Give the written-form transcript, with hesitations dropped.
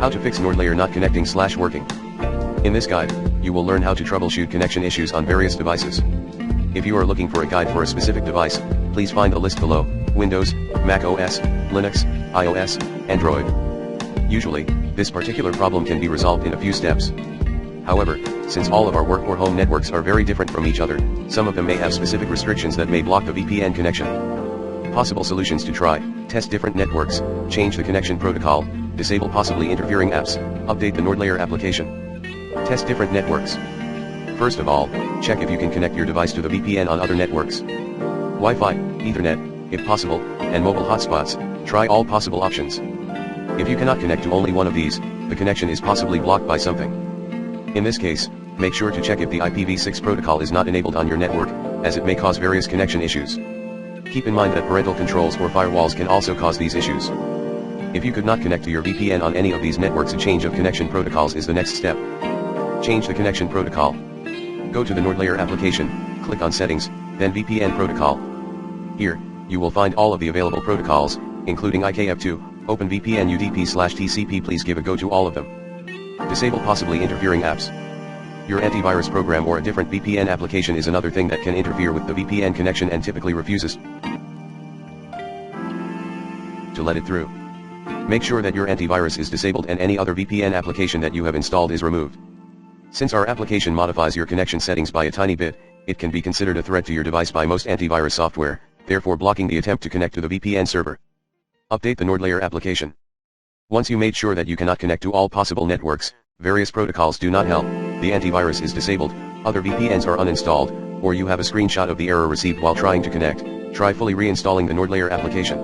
How to fix NordLayer not connecting/working. In this guide, you will learn how to troubleshoot connection issues on various devices. If you are looking for a guide for a specific device, please find the list below: Windows, macOS, Linux, iOS, Android. Usually, this particular problem can be resolved in a few steps. However, since all of our work or home networks are very different from each other, some of them may have specific restrictions that may block the VPN connection. Possible solutions to try: test different networks, change the connection protocol, disable possibly interfering apps, update the NordLayer application. Test different networks. First of all, check if you can connect your device to the VPN on other networks. Wi-Fi, Ethernet, if possible, and mobile hotspots. Try all possible options. If you cannot connect to only one of these, the connection is possibly blocked by something. In this case, make sure to check if the IPv6 protocol is not enabled on your network, as it may cause various connection issues. Keep in mind that parental controls or firewalls can also cause these issues. If you could not connect to your VPN on any of these networks, a change of connection protocols is the next step. Change the connection protocol. Go to the NordLayer application, click on Settings, then VPN Protocol. Here, you will find all of the available protocols, including IKF2, OpenVPN UDP/TCP. Please give a go to all of them. Disable possibly interfering apps. Your antivirus program or a different VPN application is another thing that can interfere with the VPN connection and typically refuses to let it through. Make sure that your antivirus is disabled and any other VPN application that you have installed is removed. Since our application modifies your connection settings by a tiny bit, it can be considered a threat to your device by most antivirus software, therefore blocking the attempt to connect to the VPN server. Update the NordLayer application. Once you made sure that you cannot connect to all possible networks, various protocols do not help, the antivirus is disabled, other VPNs are uninstalled, or you have a screenshot of the error received while trying to connect, try fully reinstalling the NordLayer application.